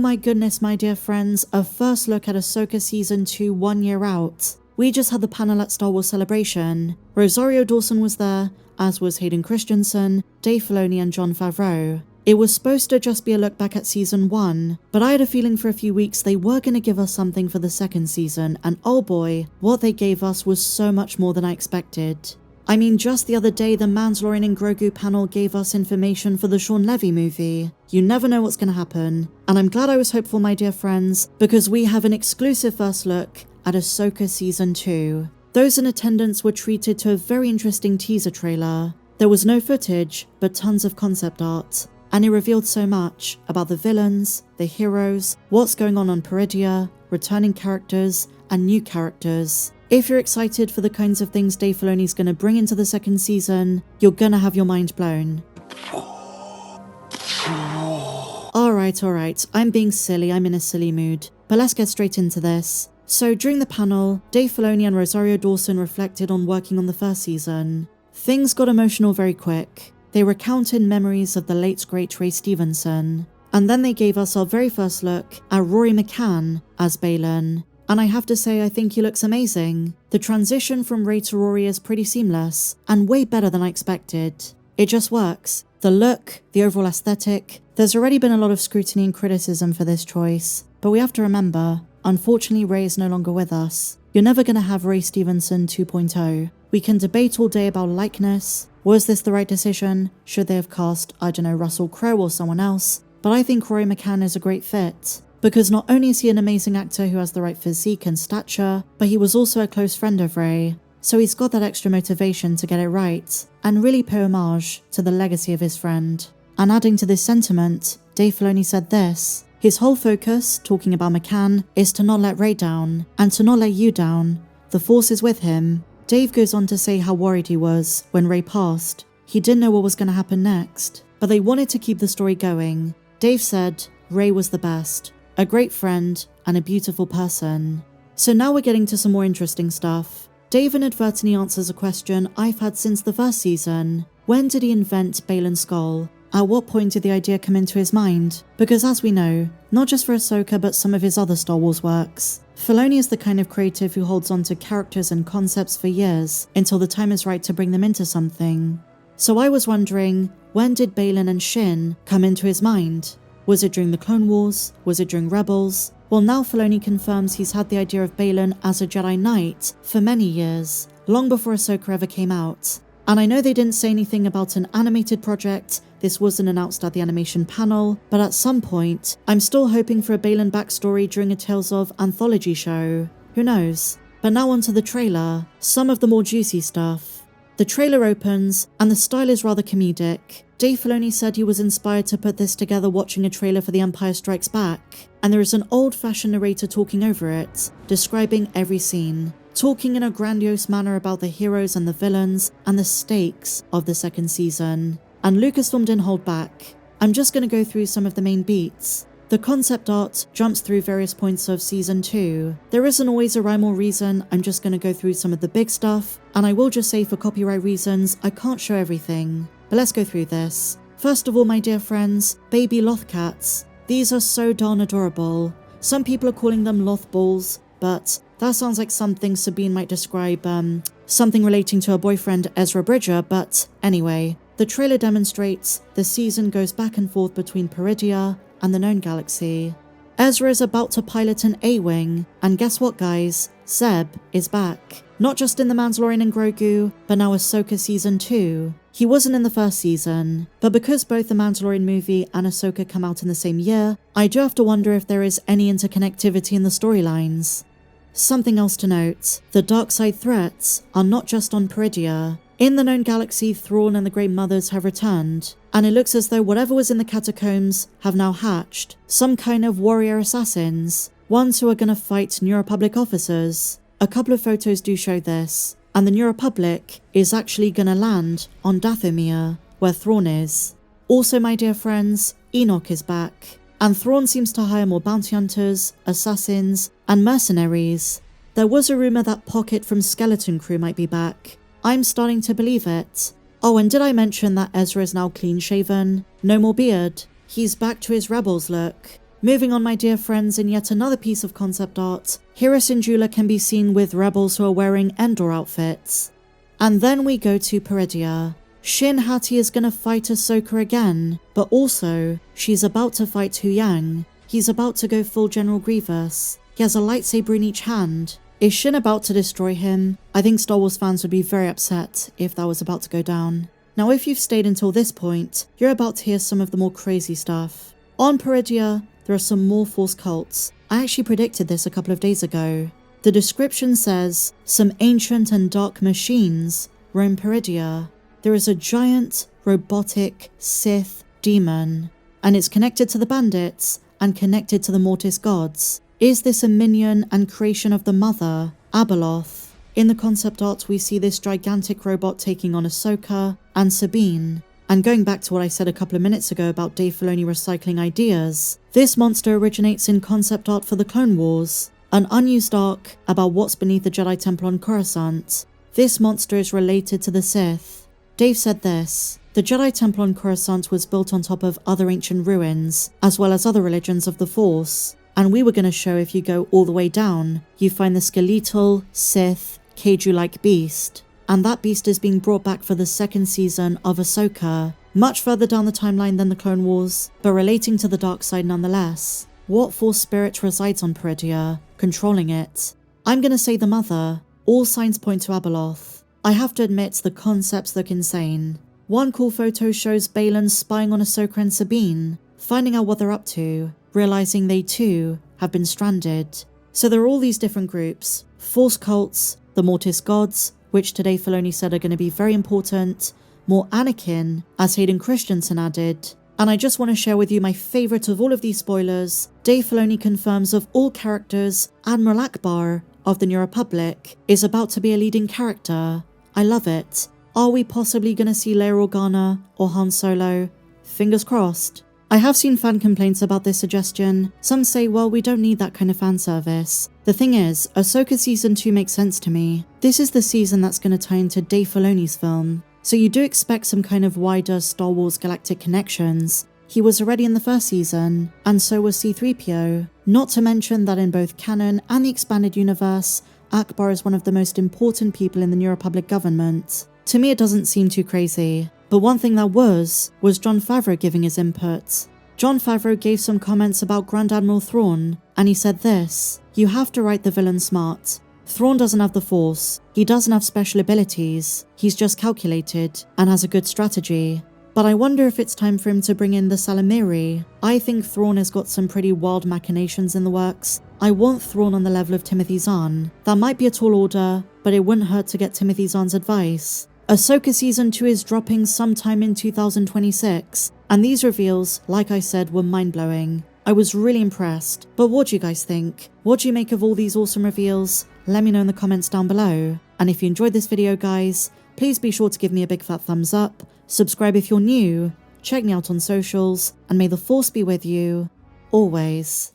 my goodness, my dear friends, a first look at Ahsoka Season 2 1 year out. We just had the panel at Star Wars Celebration. Rosario Dawson was there, as was Hayden Christensen, Dave Filoni and Jon Favreau. It was supposed to just be a look back at Season 1, but I had a feeling for a few weeks they were going to give us something for the second season, and oh boy, what they gave us was so much more than I expected. I mean, just the other day, the Mandalorian and Grogu panel gave us information for the Sean Levy movie. You never know what's going to happen, and I'm glad I was hopeful, my dear friends, because we have an exclusive first look at Ahsoka Season 2. Those in attendance were treated to a very interesting teaser trailer. There was no footage, but tons of concept art, and it revealed so much about the villains, the heroes, what's going on Peridea, returning characters, and new characters. If you're excited for the kinds of things Dave Filoni's gonna bring into the second season, you're gonna have your mind blown. Alright, I'm being silly, I'm in a silly mood. But let's get straight into this. So during the panel, Dave Filoni and Rosario Dawson reflected on working on the first season. Things got emotional very quick. They recounted memories of the late great Ray Stevenson. And then they gave us our very first look at Rory McCann as Baylan. And I have to say, I think he looks amazing. The transition from Ray to Rory is pretty seamless, and way better than I expected. It just works. The look, the overall aesthetic. There's already been a lot of scrutiny and criticism for this choice, but we have to remember, unfortunately Ray is no longer with us. You're never going to have Ray Stevenson 2.0. We can debate all day about likeness. Was this the right decision? Should they have cast, I don't know, Russell Crowe or someone else? But I think Rory McCann is a great fit. Because not only is he an amazing actor who has the right physique and stature, but he was also a close friend of Ray, so he's got that extra motivation to get it right, and really pay homage to the legacy of his friend. And adding to this sentiment, Dave Filoni said this: his whole focus, talking about McCann, is to not let Ray down, and to not let you down. The Force is with him. Dave goes on to say how worried he was when Ray passed. He didn't know what was going to happen next, but they wanted to keep the story going. Dave said Ray was the best. A great friend, and a beautiful person. So now we're getting to some more interesting stuff. Dave inadvertently answers a question I've had since the first season. When did he invent Baylan Skoll? At what point did the idea come into his mind? Because as we know, not just for Ahsoka but some of his other Star Wars works, Filoni is the kind of creative who holds on to characters and concepts for years until the time is right to bring them into something. So I was wondering, when did Baylan and Shin come into his mind? Was it during the Clone Wars? Was it during Rebels? Well, now Filoni confirms he's had the idea of Baylan as a Jedi Knight for many years, long before Ahsoka ever came out. And I know they didn't say anything about an animated project, this wasn't announced at the animation panel, but at some point, I'm still hoping for a Baylan backstory during a Tales of anthology show. Who knows? But now onto the trailer, some of the more juicy stuff. The trailer opens, and the style is rather comedic. Dave Filoni said he was inspired to put this together watching a trailer for The Empire Strikes Back, and there is an old-fashioned narrator talking over it, describing every scene, talking in a grandiose manner about the heroes and the villains and the stakes of the second season. And Lucasfilm didn't hold back. I'm just going to go through some of the main beats. The concept art jumps through various points of Season 2. There isn't always a rhyme or reason, I'm just going to go through some of the big stuff, and I will just say for copyright reasons, I can't show everything. But let's go through this. First of all, my dear friends, baby loth cats. These are so darn adorable. Some people are calling them loth balls, but that sounds like something Sabine might describe, something relating to her boyfriend Ezra Bridger, but anyway. The trailer demonstrates the season goes back and forth between Peridea and the known galaxy. Ezra is about to pilot an A-Wing, and guess what guys? Zeb is back. Not just in The Mandalorian and Grogu, but now Ahsoka Season 2. He wasn't in the first season, but because both the Mandalorian movie and Ahsoka come out in the same year, I do have to wonder if there is any interconnectivity in the storylines. Something else to note, the dark side threats are not just on Peridea. In the known galaxy, Thrawn and the Great Mothers have returned, and it looks as though whatever was in the catacombs have now hatched. Some kind of warrior assassins, ones who are gonna fight New Republic officers. A couple of photos do show this, and the New Republic is actually gonna land on Dathomir, where Thrawn is. Also, my dear friends, Enoch is back, and Thrawn seems to hire more bounty hunters, assassins, and mercenaries. There was a rumor that Pocket from Skeleton Crew might be back. I'm starting to believe it. Oh, and did I mention that Ezra is now clean-shaven? No more beard. He's back to his Rebels look. Moving on, my dear friends, in yet another piece of concept art, Hera Syndulla can be seen with rebels who are wearing Andor outfits. And then we go to Peridea. Shin Hati is gonna fight Ahsoka again, but also, she's about to fight Huyang. He's about to go full General Grievous. He has a lightsaber in each hand. Is Shin about to destroy him? I think Star Wars fans would be very upset if that was about to go down. Now, if you've stayed until this point, you're about to hear some of the more crazy stuff. On Peridea, there are some more Force cults. I actually predicted this a couple of days ago. The description says, some ancient and dark machines roam Peridea. There is a giant, robotic, Sith demon, and it's connected to the bandits and connected to the Mortis gods. Is this a minion and creation of the mother, Abeloth? In the concept art, we see this gigantic robot taking on Ahsoka and Sabine. And going back to what I said a couple of minutes ago about Dave Filoni recycling ideas, this monster originates in concept art for the Clone Wars, an unused arc about what's beneath the Jedi Temple on Coruscant. This monster is related to the Sith. Dave said this: the Jedi Temple on Coruscant was built on top of other ancient ruins, as well as other religions of the Force, and we were going to show if you go all the way down, you find the skeletal, Sith, Kaiju-like beast. And that beast is being brought back for the second season of Ahsoka, much further down the timeline than the Clone Wars, but relating to the dark side nonetheless. What Force spirit resides on Peridea, controlling it? I'm gonna say the Mother. All signs point to Abeloth. I have to admit, the concepts look insane. One cool photo shows Baylan spying on Ahsoka and Sabine, finding out what they're up to, realizing they too have been stranded. So there are all these different groups: Force cults, the Mortis gods, which today Filoni said are going to be very important, more Anakin, as Hayden Christensen added. And I just want to share with you my favourite of all of these spoilers. Dave Filoni confirms of all characters, Admiral Ackbar of the New Republic is about to be a leading character. I love it. Are we possibly going to see Leia Organa or Han Solo? Fingers crossed. I have seen fan complaints about this suggestion. Some say, well, we don't need that kind of fan service. The thing is, Ahsoka Season 2 makes sense to me. This is the season that's going to tie into Dave Filoni's film. So you do expect some kind of wider Star Wars galactic connections. He was already in the first season, and so was C-3PO. Not to mention that in both canon and the expanded universe, Ackbar is one of the most important people in the New Republic government. To me, it doesn't seem too crazy. But one thing that was Jon Favreau giving his input. Jon Favreau gave some comments about Grand Admiral Thrawn, and he said this: you have to write the villain smart. Thrawn doesn't have the Force, he doesn't have special abilities, he's just calculated, and has a good strategy. But I wonder if it's time for him to bring in the Salamiri. I think Thrawn has got some pretty wild machinations in the works. I want Thrawn on the level of Timothy Zahn. That might be a tall order, but it wouldn't hurt to get Timothy Zahn's advice. Ahsoka Season 2 is dropping sometime in 2026, and these reveals, like I said, were mind-blowing. I was really impressed, but what do you guys think? What do you make of all these awesome reveals? Let me know in the comments down below. And if you enjoyed this video, guys, please be sure to give me a big fat thumbs up, subscribe if you're new, check me out on socials, and may the Force be with you, always.